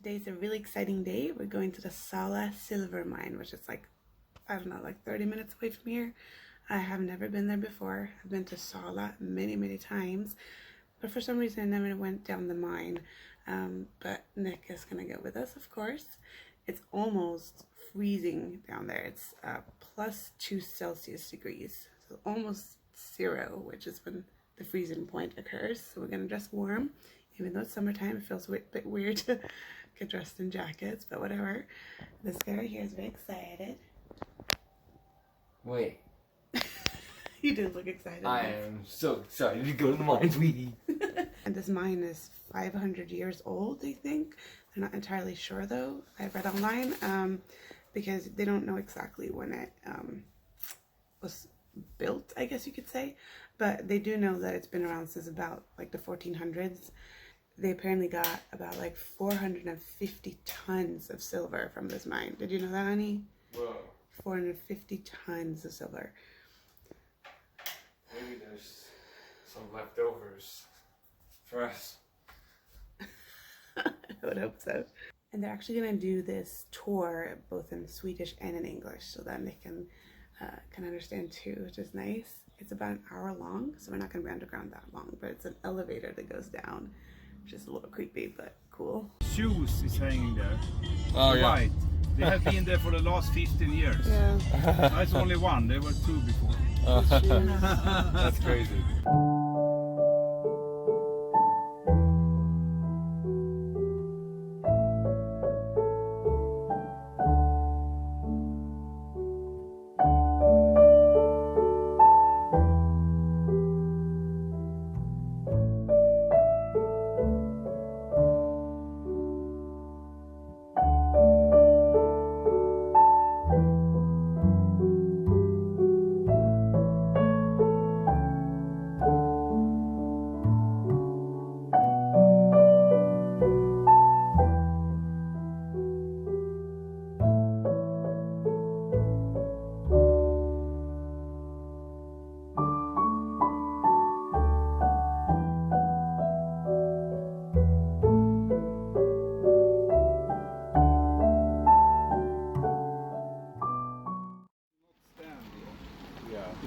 Today's a really exciting day. We're going to the Sala Silver Mine, which is like, I don't know, like 30 minutes away from here. I have never been there before. I've been to Sala many times, but for some reason I never went down the mine. But Nick is gonna go with us, of course. It's almost freezing down there. It's +2 Celsius degrees, so almost 0, which is when the freezing point occurs. So we're gonna dress warm. Even though it's summertime, it feels a bit weird to get dressed in jackets, but whatever. This guy right here is very excited. Wait. You do look excited. I am so excited to go to the mine, sweetie. And this mine is 500 years old, they think. They're not entirely sure, though. I read online, because they don't know exactly when it was built, I guess you could say. But they do know that it's been around since about like the 1400s. They apparently got about like 450 tons of silver from this mine. Did you know that, honey? Whoa. 450 tons of silver. Maybe there's some leftovers for us. I would hope so. And they're actually going to do this tour both in Swedish and in English so that they can understand too, which is nice. It's about an hour long, so we're not going to be underground that long, but it's an elevator that goes down, which is a little creepy, but cool. Shoes is hanging there. Oh, yeah. Right. They have been there for the last 15 years. Yeah. That's only one. There were 2 before. That's crazy.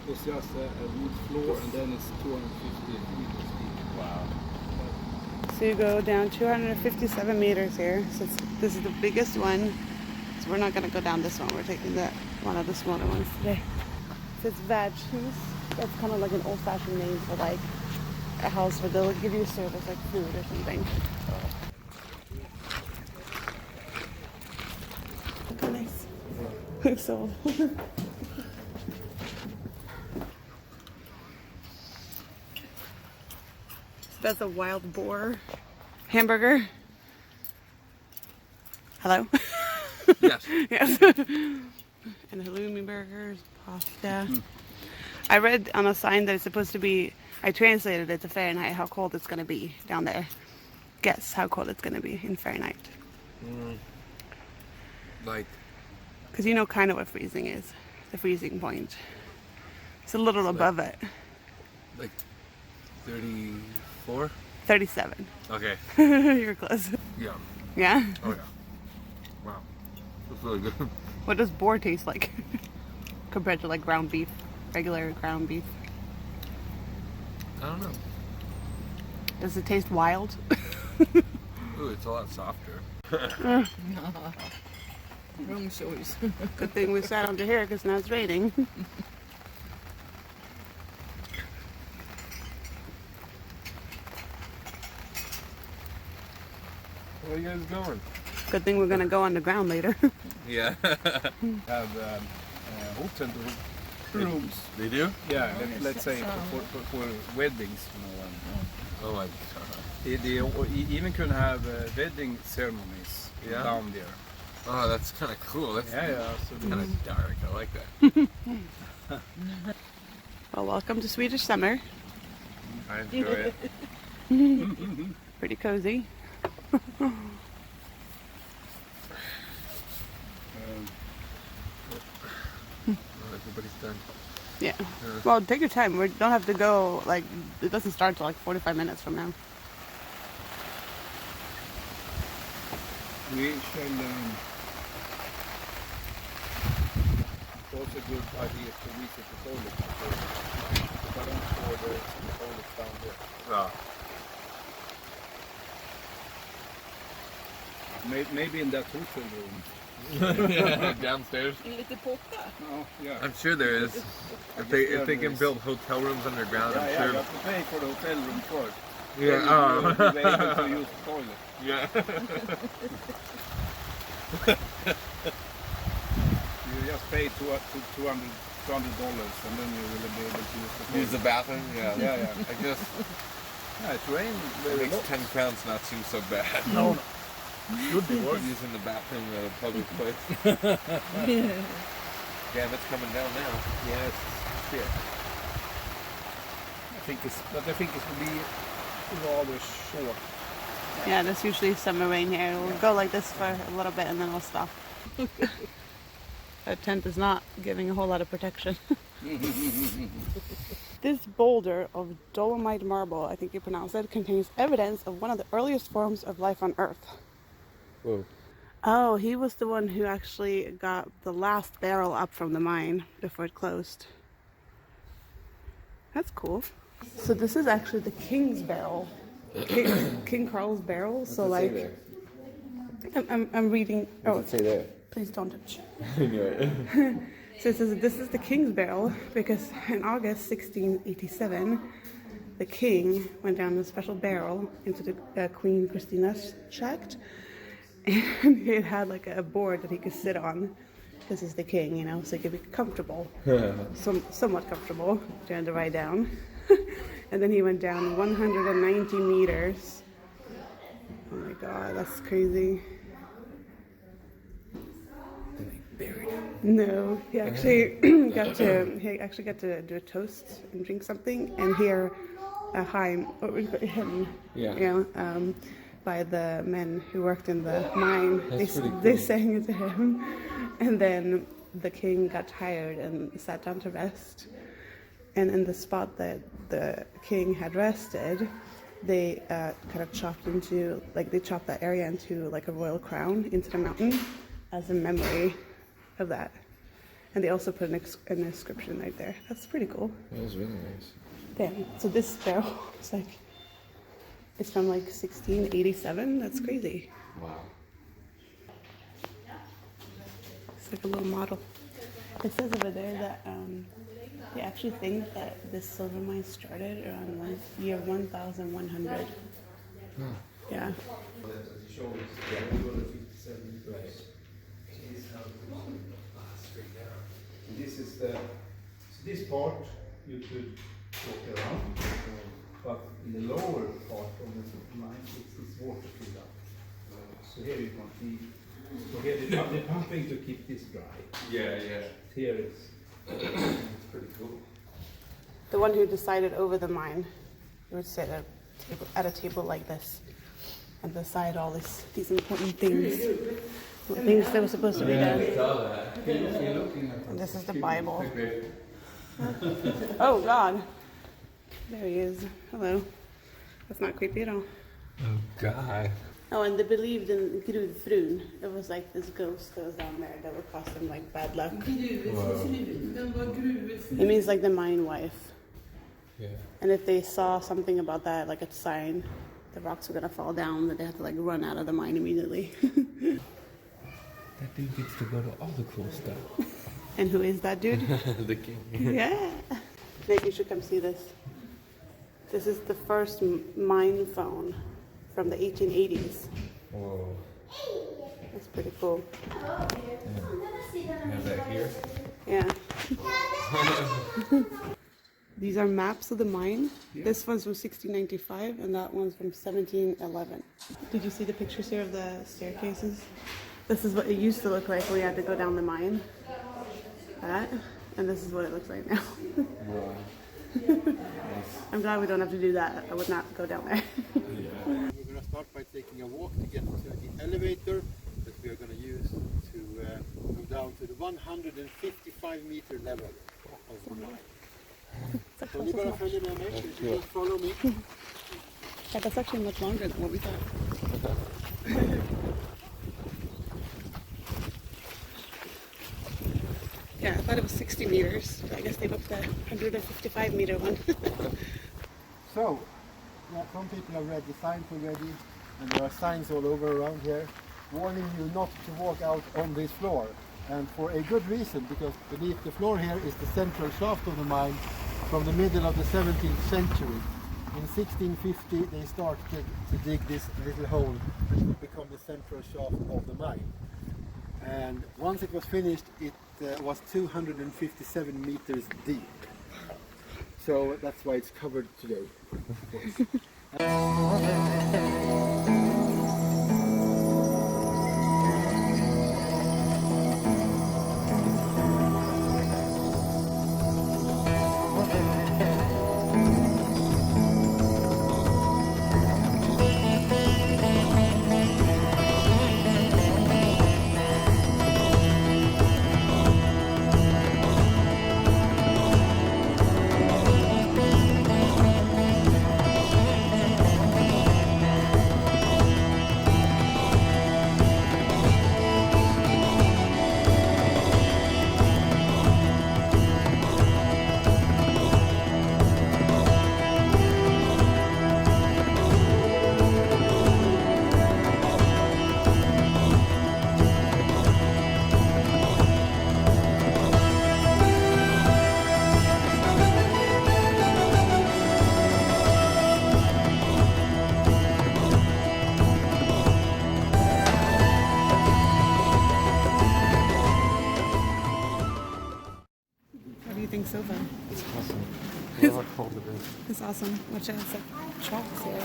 It's just a wood floor and then it's 250 meters deep. Wow. So you go down 257 meters here. So this is the biggest one. So we're not going to go down this one. We're taking one of the smaller ones today. So it's Värdshuset. That's kind of like an old-fashioned name for like a house where they'll give you service like food or something. Look how nice. Looks so. That's a wild boar hamburger. Hello? Yes. Yes. And halloumi burgers, pasta. I read on a sign that it's supposed to be, I translated it to Fahrenheit, how cold it's going to be down there. Guess how cold it's going to be in Fahrenheit. Like? Because you know kind of what freezing is. The freezing point. It's a little above it. Like 34? 37. Okay. You're close. Yeah. Yeah? Oh yeah. Wow. That's really good. What does boar taste like compared to like ground beef, regular ground beef? I don't know. Does it taste wild? Ooh, it's a lot softer. Wrong choice. Good thing we sat under here because now it's raining. Where are you guys going? Good thing we're gonna go underground later. Yeah. Have hotel rooms. They do? Yeah, let's say for weddings. Oh my god. They even can have wedding ceremonies down there. Oh, that's kind of cool. That's Yeah. So kind of dark. I like that. Well, welcome to Swedish summer. I enjoy it. Pretty cozy. Everybody's done. Yeah. Well, take your time. We don't have to go, like, it doesn't start till like 45 minutes from now. We shall it's also a good idea to visit the toilet. So I don't store the toilet down there. Ja. Maybe in that hotel room. Downstairs. Lite potta. Oh, yeah. I'm sure there is. If they can build hotel rooms underground, I'm You sure. have to pay for the hotel room first. Yeah. Then you'll be able to use the toilet. Yeah. You just pay $200 and then you will be able to use the toilet. Use the bathroom. Yeah. Yeah. I guess Yeah, it's rain it very makes lot. 10 crowns not seem so bad. No. Should be worse. Using the bathroom at a public place. Damn, it's coming down now. Yes, it's here. I think it's will be rather short. Yeah, that's usually summer rain here. We'll go like this for a little bit and then we'll stop. That tent is not giving a whole lot of protection. This boulder of dolomite marble, I think you pronounce it, contains evidence of one of the earliest forms of life on Earth. Whoa. Oh, he was the one who actually got the last barrel up from the mine before it closed. That's cool. So this is actually the king's barrel. King Carl's barrel. So like, I'm reading. Oh, Say there. please don't touch. Anyway. So it says this is the king's barrel because in August 1687, the king went down a special barrel into the Queen Christina's shaft, and it had like a board that he could sit on because he's the king, you know, so he could be comfortable, somewhat comfortable during the ride down. And then he went down 190 meters. Oh my god, that's crazy. Buried him. No, he actually got to do a toast and drink something and hear a hymn by the men who worked in the mine. They sang it to him, and then the king got tired and sat down to rest. And in the spot that the king had rested, they kind of chopped that area into like a royal crown into the mountain as a memory of that. And they also put an inscription right there. That's pretty cool. That was really nice. Damn. So this barrel it's from like 1687. That's crazy. Wow. It's like a little model. It says over there that they actually think that this silver mine started around year 1100. Yeah. This part you could walk around, but in the lower part of the mine it's water filled up. So here you can see. So here they're pumping to keep this dry. Yeah. Here is. It's pretty cool. The one who decided over the mine, he would sit at a table like this and decide all these important things. Things that were supposed to be done. And this is the Bible. Oh God. There he is. Hello. That's not creepy at all. Oh God. Oh, and they believed in Gruvfrun. It was like this ghost that was down there that would cause them like bad luck. It means like the mine wife. Yeah. And if they saw something about that, like a sign, the rocks were gonna fall down, that they had to like run out of the mine immediately. That dude gets to go to all the cool stuff. And who is that dude? The king. Yeah. Maybe you should come see this. This is the first mine phone from the 1880s. Whoa. That's pretty cool. You have that here? Yeah. These are maps of the mine. Yeah. This one's from 1695 and that one's from 1711. Did you see the pictures here of the staircases? This is what it used to look like when we had to go down the mine. That. And this is what it looks like now. Wow. I'm glad we don't have to do that. I would not go down there. We're going to start by taking a walk to get to the elevator that we are going to use to go down to the 155 meter level of the mine. So you're going to follow me, if you just follow me. Yeah, that's actually much longer than what we thought. Yeah, I thought it was 60 meters, but I guess they booked the 155 meter one. So, yeah, some people have read the signs already, and there are signs all over around here warning you not to walk out on this floor. And for a good reason, because beneath the floor here is the central shaft of the mine from the middle of the 17th century. In 1650 they start to dig this little hole which would become the central shaft of the mine. And once it was finished, it was 257 meters deep. So that's why it's covered today, of course. What do you think so far? It's awesome. Whatever cold it is. It's awesome. Which has like shops here.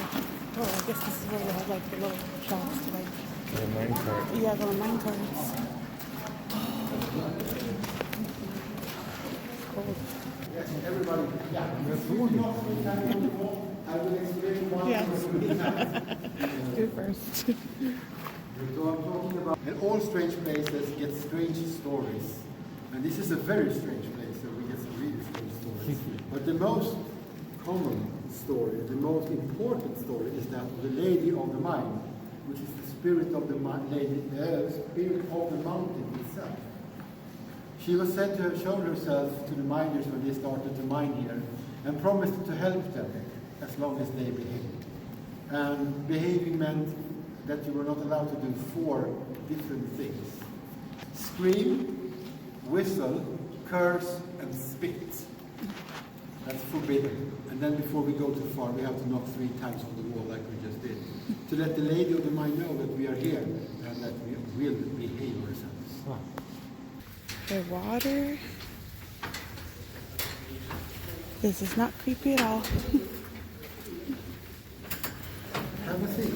Oh, I guess this is where they have like the little shops to like. The mine cart. Yeah, the mine carts. Cold. Yes, everybody, yeah, I will explain one. Yes. Do first. So I'm talking about, and all strange places get strange stories. And this is a very strange place, so we get some really strange stories. But the most common story, the most important story, is that of the lady of the mine, which is the spirit of the spirit of the mountain itself. She was said to have shown herself to the miners when they started to mine here, and promised to help them as long as they behaved. And behaving meant that you were not allowed to do 4 different things: scream, whistle, curse, and spit. That's forbidden. And then before we go too far, we have to knock 3 times on the wall like we just did, to let the lady of the mine know that we are here and that we will behave ourselves. Oh. The water. This is not creepy at all. Have a seat.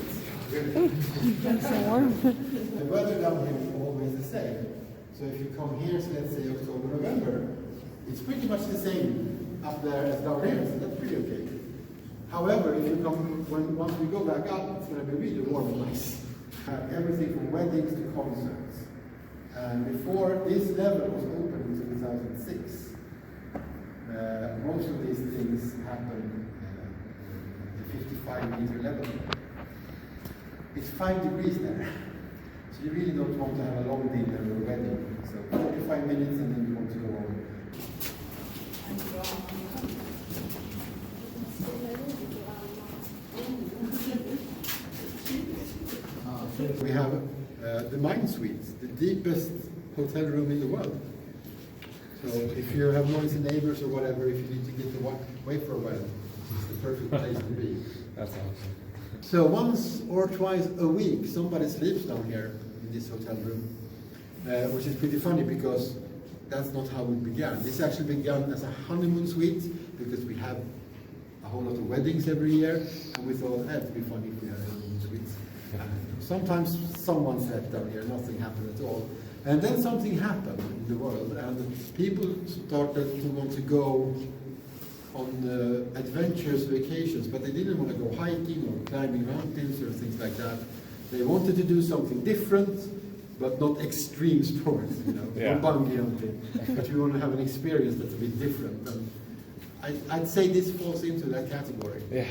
It's so warm. The weather down here is always the same. So if you come here, so let's say October, November, it's pretty much the same up there as down here, so that's pretty okay. However, if you come, once we go back up, it's going to be really warm and nice. Everything from weddings to concerts. And before this level was opened in 2006, most of these things happened at the 55-meter level. It's 5 degrees there. So you really don't want to have a long dinner or a wedding. So 45 minutes and then you want to go home. We have the mine suites, the deepest hotel room in the world. So if you have noisy neighbors or whatever, if you need to get away for a while, it's the perfect place to be. That's awesome. So once or twice a week, somebody sleeps down here in this hotel room, which is pretty funny because that's not how it began. This actually began as a honeymoon suite because we have a whole lot of weddings every year, and we thought it'd be funny if we had a honeymoon suite. Sometimes someone slept down here, nothing happened at all. And then something happened in the world, and people started to want to go on adventurous vacations, but they didn't want to go hiking or climbing mountains or things like that. They wanted to do something different, but not extreme sports, you know, Yeah. no bungee jumping. But you want to have an experience that's a bit different. And I'd say this falls into that category. Yeah.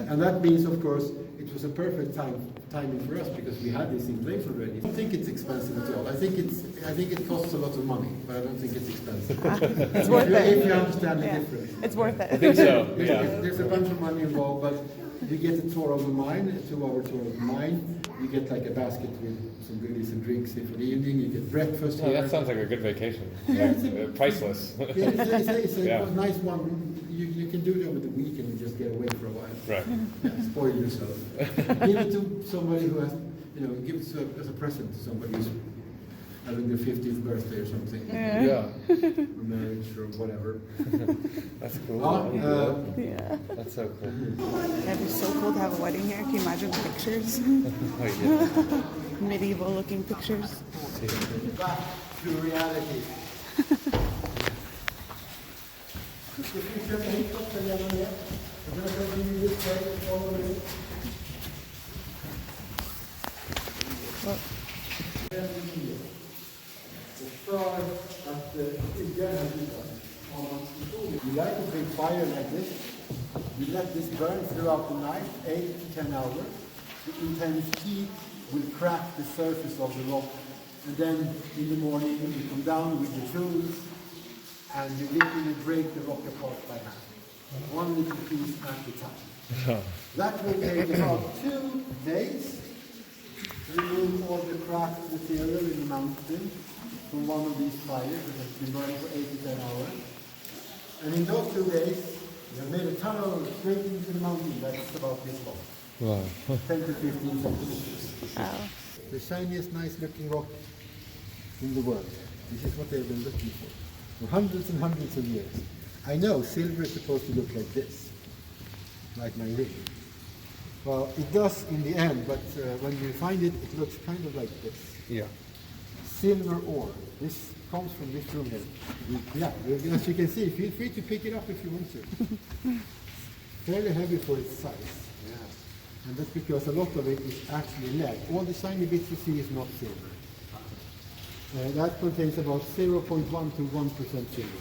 And that means, of course, it it was a perfect timing for us because we had this in place already. I don't think it's expensive at all. I think it costs a lot of money, but I don't think it's expensive. It's worth it. If you understand the Yeah. difference. It's worth it. I think so. There's, Yeah. there's a bunch of money involved, but you get a tour of the mine, a 2-hour tour of the mine. You get like a basket with some goodies and drinks for the evening. You get breakfast. Yeah, that sounds like a good vacation. Yeah, Like, priceless. Yeah, it's a Yeah. nice one. You can do it over the weekend and just get away for a while. Right. Yeah, spoil yourself. Give it to somebody who has, give it as a present to somebody who's having their 50th birthday or something. Yeah. Or marriage or whatever. That's cool. Yeah. That's so cool. That'd be so cool to have a wedding here. Can you imagine the pictures? Oh, yeah. Medieval looking pictures. Back to reality. You light a big fire like this. You let this burn throughout the night, 8 to 10 hours. The intense heat will crack the surface of the rock. And then in the morning you come down with the tools and you literally break the rock apart by hand. One little piece at a time. That will take about 2 days to remove all the cracked material in the mountain from one of these fires that has been burning for 8 to 10 hours. And in those 2 days, we have made a tunnel straight into the mountain that's about this long. Wow. 10 to 15 centimeters. Wow. The shiniest, nice looking rock in the world. This is what they've been looking for hundreds and hundreds of years. I know silver is supposed to look like this, like my ring. Well, it does in the end, but when you find it, it looks kind of like this. Yeah. Silver ore. This comes from this room here. Yeah, as you can see, feel free to pick it up if you want to. Fairly heavy for its size. Yeah. And that's because a lot of it is actually lead. All the shiny bits you see is not silver. That contains about 0.1 to 1% silver.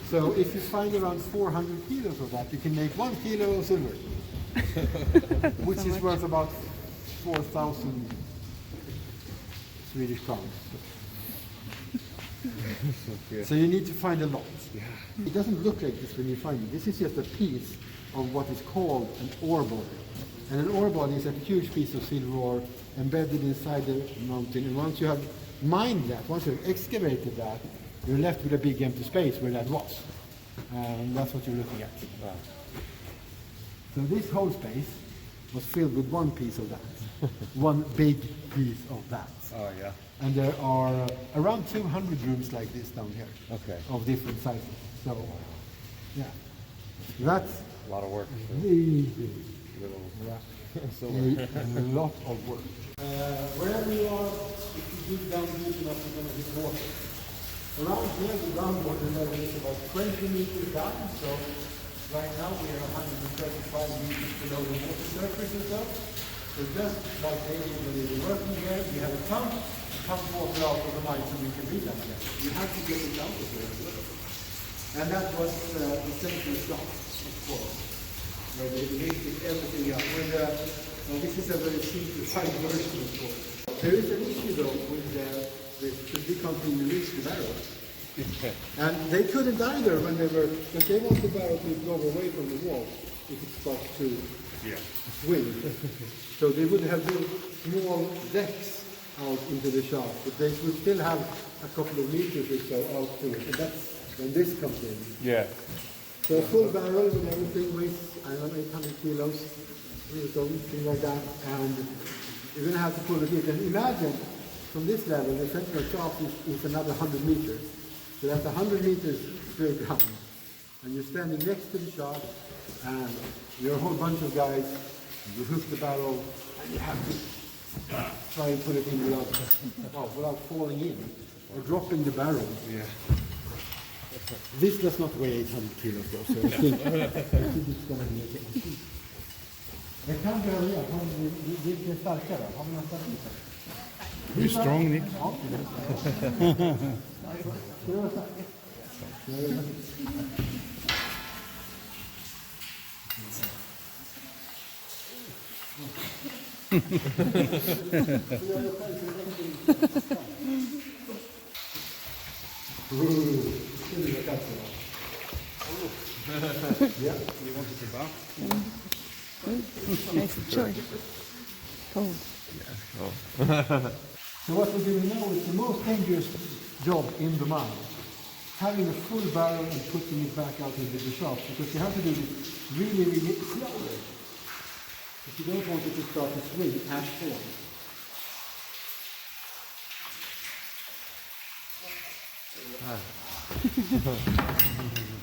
So if you find around 400 kilos of that, you can make 1 kilo of silver, which is worth about 4,000 Swedish crowns. So you need to find a lot. It doesn't look like this when you find it. This is just a piece of what is called an ore body. And an ore body is a huge piece of silver ore embedded inside the mountain. And once you have mined that, once you've excavated that, you're left with a big empty space where that was. And that's what you're looking at. Wow. So this whole space was filled with one piece of that. One big piece of that. Oh, yeah. And there are around 200 rooms like this down here. Okay. Of different sizes. So, yeah. That's A lot of work. the Little a lot of work. Wherever you are, if you dig down deep enough, you're going to hit water. Around here, the groundwater level is about 20 meters down, so right now we are 135 meters below the water surface or so. So just like David, when we were working here, we have a pump water out of the mine so we can read that again. You have to get it out of here as well. And that was the central stop, of course, where they lifted everything up. This is a very simplified version, of course. There is an issue though with the difficult thing to reach the barrel. And they couldn't either when they were, because they want the barrel to go away from the wall if it starts to swing. So they would have built small decks out into the shaft, but they would still have a couple of meters or so out to it. And that's when this comes in. Yeah. So a full barrel with everything weighs, I don't know, 800 kilos, or something like that, and you're going to have to pull it in. And imagine, from this level, the central shaft is another 100 meters. So that's 100 meters straight down. And you're standing next to the shaft, and you're a whole bunch of guys, you hook the barrel, and you have to try and put it in without falling in, or dropping the barrel. Yeah. This does not weigh 800 kilos though, so I think it's going to be okay. Det kan börja, det är starkare. Har vi någon starkare? You're strong, Nick. Ja. Ska det vara starkt? Yeah, you want it about? Nice choice. Cold. So what we're doing now is the most dangerous job in the mine. Having a full barrel and putting it back out into the shaft, because you have to do this really, really slowly. If you don't want it to start to swing as form.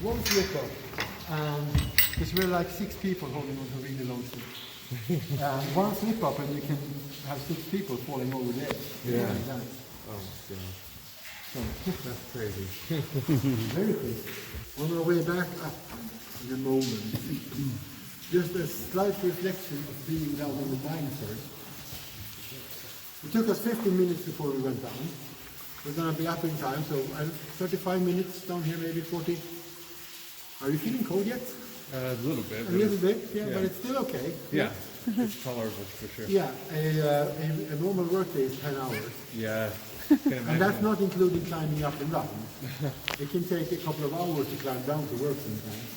One slip up, and because we're like 6 people holding on to a really long stick. One slip up and you can have 6 people falling over the edge. Yeah. Like that. Oh, God. So, That's crazy. very crazy. On our way back up in the moment, just a slight reflection of being down in the mine first. It took us 15 minutes before we went down. We're going to be up in time, so 35 minutes down here, maybe 40. Are you feeling cold yet? A little bit. A little bit, yeah, yeah. but it's still okay. Yeah, it's tolerable for sure. Yeah, a normal workday is 10 hours. Yeah. And that's not including climbing up and down. It can take a couple of hours to climb down to work sometimes.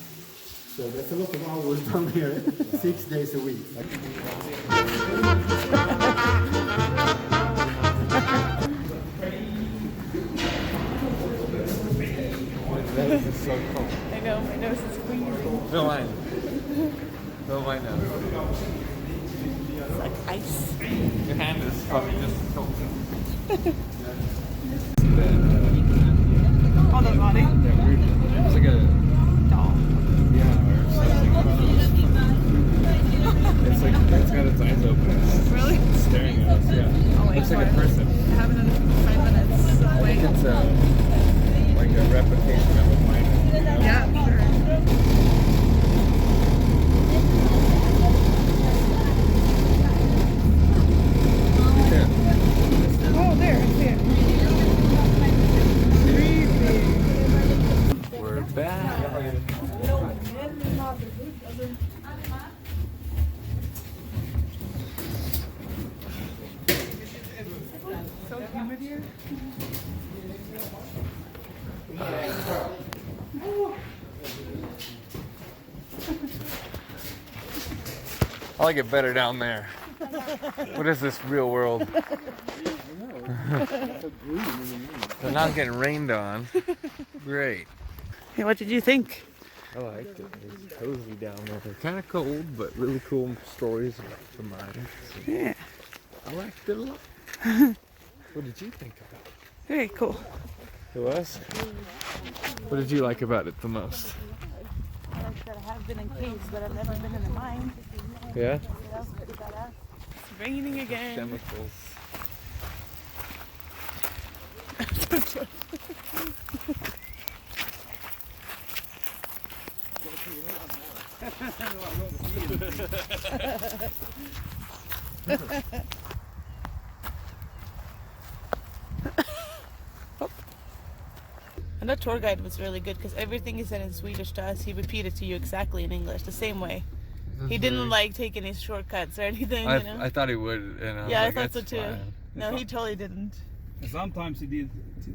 So that's a lot of hours down here, 6 days a week. That is so cold. I know, my nose is freezing. No, I know. No, I know. It's like ice. Your hand is probably just cold. All the body. It's like a Doll. yeah, or something. It's got its eyes open. Really? It's staring at us. Yeah. I'll wait Looks for like a it. person. I have it in 5 minutes. So wait. It's like a replication of a miner. You know? Yeah, sure. Yeah. Oh, there, I see it. We're back. So humid here. I like it better down there. What is this real world? They're not getting rained on. Great. Hey, what did you think? I liked it. It was cozy down there. Kind of cold, but really cool stories about the mine. So Yeah, I liked it a lot. What did you think about it? very cool. It was? What did you like about it the most? I like that I have been in caves, but I've never been in a mine. Yeah? It's raining again. Chemicals. And that tour guide was really good because everything he said in Swedish to us, he repeated to you exactly in English, the same way. He didn't like take any shortcuts or anything, you know? I thought he would. And I was Yeah, like, I thought so "That's too. fine." No, he totally didn't. And sometimes he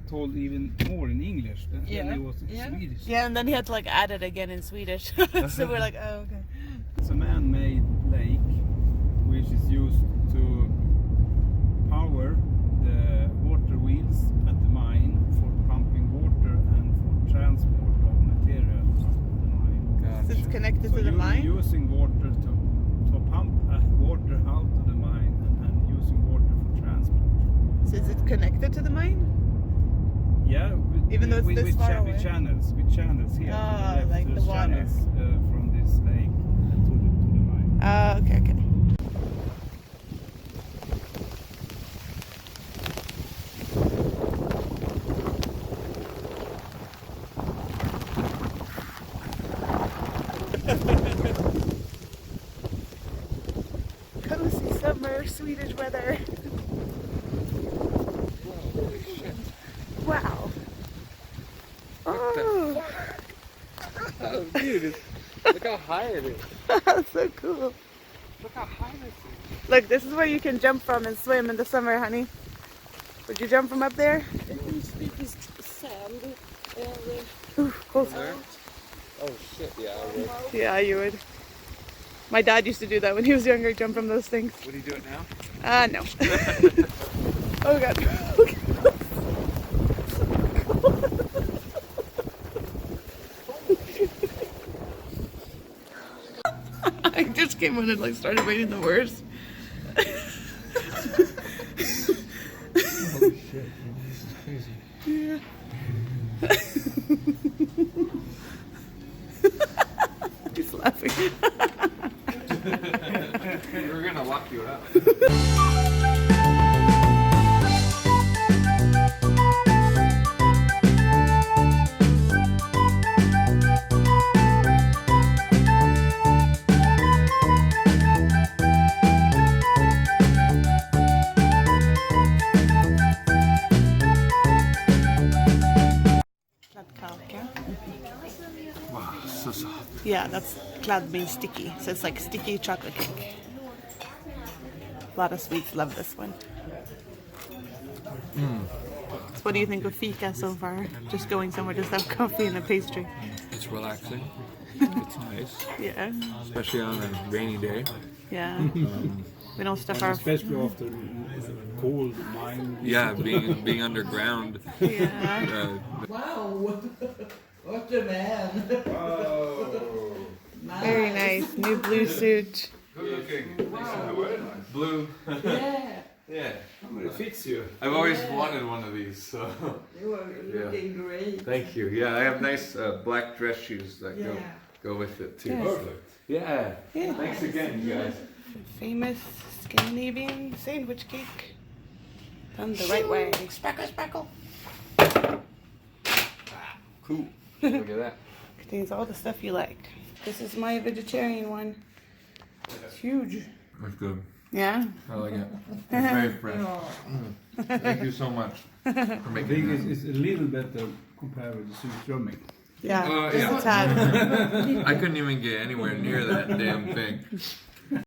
told even more in English than he was in Swedish. Yeah, and then he had to like add it again in Swedish. So we're like, oh, okay. It's a man-made lake which is used to power the water wheels at the mine for pumping water and for transport of material up the mine. Gotcha. So it's connected to the you're mine? using water to pump water out of the mine and using water for transport. So is it connected to the mine? Yeah, Even though it's this far away? with channels here. Ah, to the left. like the There's water. channels from this lake to the mine. Oh, okay, okay. Cozy summer Swedish weather. Holy shit. Wow. Oh, Oh, dude, look how high it is. that's so cool. Look how high this is. Look, this is where you can jump from and swim in the summer, honey. Would you jump from up there? It is sand. Ooh, cold. Oh shit, yeah, I would. Yeah, you would. My dad used to do that when he was younger, jump from those things. Would he do it now? No. Oh god. I just came in and like started reading the words. Holy shit, this is crazy. Yeah. He's laughing. We're gonna lock you out. Wow, so soft. Yeah, that's cloud means sticky. So it's like sticky chocolate cake. A lot of Swedes love this one. So what do you think of fika so far? Just going somewhere to have coffee and a pastry. It's relaxing. It's nice, Yeah. especially on a rainy day. Yeah. We don't stuff our... Especially after cold mine. Yeah, being underground. Yeah. Wow! What a man! Very nice. New blue suit. Good looking. Blue. Yeah, Yeah. It fits you. I've always wanted one of these, so. you are looking great. Thank you. Yeah, I have nice black dress shoes that Yeah. go with it too. Yes. Perfect. Yeah. Yeah. Thanks again, you guys. Famous Scandinavian sandwich cake. Done the right way. Sparkle, sparkle. Cool. Look at that. Contains all the stuff you like. This is my vegetarian one. It's huge. That's good. Yeah. I like it. It's very fresh. Thank you so much for I making think this. it's a little better compared with the surströmming. Yeah. Yeah. Just a tad. I couldn't even get anywhere near that damn thing.